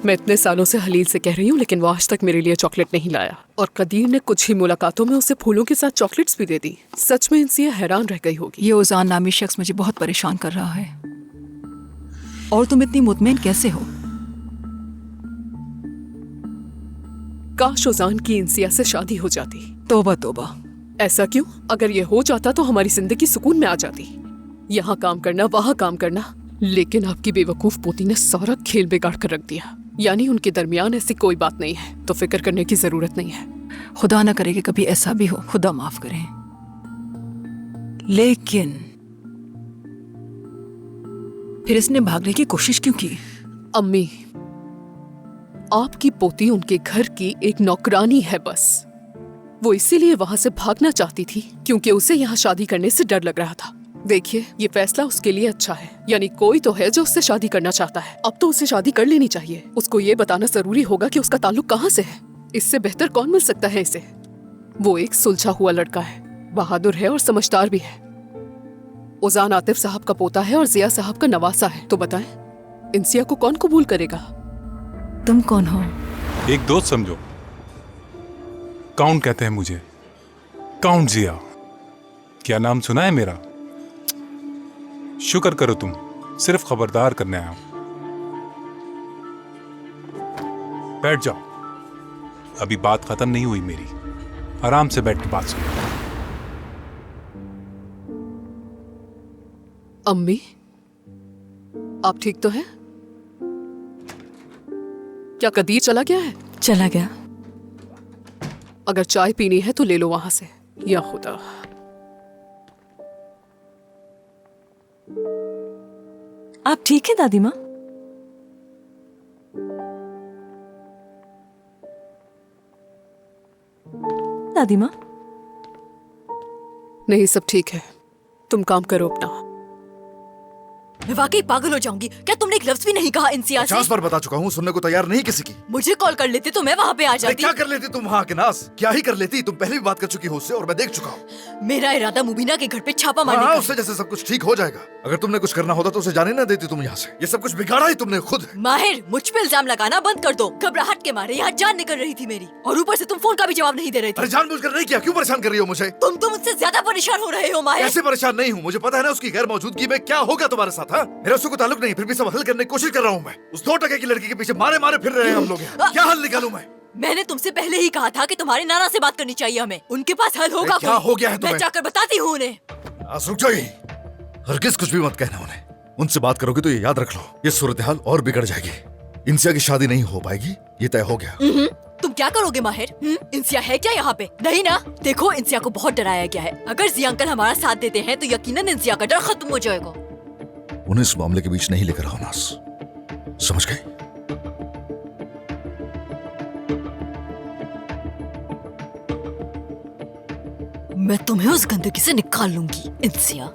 मैं इतने सालों से हलील से कह रही हूँ, लेकिन वो आज तक मेरे लिए चॉकलेट नहीं लाया। और कदीर ने कुछ ही मुलाकातों में उसे फूलों के साथ चॉकलेट्स भी दे दी। सच में इंसिया हैरान रह गई होगी। ये उजान नामी शख्स मुझे बहुत परेशान कर रहा है। और तुम इतनी मुतमईन कैसे हो? काश उजान की इंसिया से शादी हो जाती। तौबा तौबा। ऐसा क्यों? अगर ये हो जाता तो हमारी जिंदगी सुकून में आ जाती। यहाँ काम करना, वहाँ काम करना, लेकिन आपकी बेवकूफ पोती ने सारा खेल बिगाड़ कर रख दिया। यानी उनके दरमियान ऐसी कोई बात नहीं है, तो फिक्र करने की जरूरत नहीं है। खुदा ना करे कि कभी ऐसा भी हो, खुदा माफ करे। लेकिन फिर इसने भागने की कोशिश क्यों की? अम्मी, आपकी पोती उनके घर की एक नौकरानी है बस। वो इसीलिए वहां से भागना चाहती थी क्योंकि उसे यहाँ शादी करने से डर लग रहा था। देखिए, ये फैसला उसके लिए अच्छा है। यानी कोई तो है जो उससे शादी करना चाहता है। अब तो उसे शादी कर लेनी चाहिए। उसको ये बताना जरूरी होगा कि उसका ताल्लुक कहाँ से है। इससे बेहतर कौन मिल सकता है इसे? वो एक सुलझा हुआ लड़का है, बहादुर है और समझदार भी है। उजान आतिफ साहब का पोता है और जिया साहब का नवासा है। तो बताएं, इंसिया को कौन कबूल करेगा? तुम कौन हो? एक दोस्त समझो। काउंट कहते हैं मुझे, काउंट जिया। क्या नाम सुना है मेरा? शुक्र करो तुम, सिर्फ खबरदार करने आया हूं। बैठ जाओ, अभी बात खत्म नहीं हुई मेरी। आराम से बैठ के बात सुनो। अम्मी, आप ठीक तो हैं? क्या कदीर चला गया है? चला गया। अगर चाय पीनी है तो ले लो वहां से। या खुदा। आप ठीक है दादी माँ? दादी माँ? नहीं, सब ठीक है। तुम काम करो अपना। मैं वाकई पागल हो जाऊंगी। क्या तुमने एक लफ्ज भी नहीं कहा इंसिया से? 50 बार बता चुका हूँ, सुनने को तैयार नहीं किसी की। मुझे कॉल कर लेते तो मैं वहाँ पे आ जाती। क्या कर लेती तुम वहाँ के नास? क्या ही कर लेती? तुम पहले भी बात कर चुकी हो उससे और मैं देख चुका हूँ। मेरा इरादा मुबीना के घर पे छापा मारने का। उससे जैसे सब कुछ ठीक हो जाएगा। अगर तुमने कुछ करना होता तो उसे जाने ना देती तुम यहाँ से। ये सब कुछ बिगाड़ा ही तुमने खुद। माहिर, मुझ पे इल्जाम लगाना बंद कर दो। घबराहट के मारे यहाँ जान निकल रही थी मेरी, और ऊपर से तुम फोन का भी जवाब नहीं दे रहे थे। अरे जानबूझकर नहीं किया, क्यों परेशान कर रही हो मुझे? तुम तो मुझसे ज्यादा परेशान हो रहे हो माहिर। ऐसे परेशान नहीं हूँ, मुझे पता है ना उसकी गैर मौजूदगी में क्या होगा तुम्हारे साथ। हाँ, मेरा उससे कोई ताल्लुक नहीं, फिर भी सब हल करने की कोशिश कर रहा हूँ मैं। उस 2% की लड़की के पीछे मारे मारे फिर रहे हैं हम लोग। क्या हल निकालूं मैं? मैंने तुमसे पहले ही कहा था कि तुम्हारे नाना से बात करनी चाहिए हमें। उनके पास हल होगा। क्या हो गया है तुम्हें? मैं जाकर बताती हूँ उन्हें। रुक जाओ, हरगिज़ कुछ भी मत कहना उन्हें। उनसे बात करोगे तो ये याद रख लो, ये सूरत हाल और बिगड़ जाएगी। इंसिया की शादी नहीं हो पाएगी, ये तय हो गया। तुम क्या करोगे माहिर? इंसिया है क्या यहाँ पे? नहीं ना? देखो, इंसिया को बहुत डराया गया है। अगर जिया अंकल हमारा साथ देते हैं तो यकीनन इंसिया का डर खत्म हो जाएगा। उन्हें इस मामले के बीच नहीं लेकर आओ नास, समझ गए? मैं तुम्हें उस गंदगी से निकाल लूंगी इंसिया।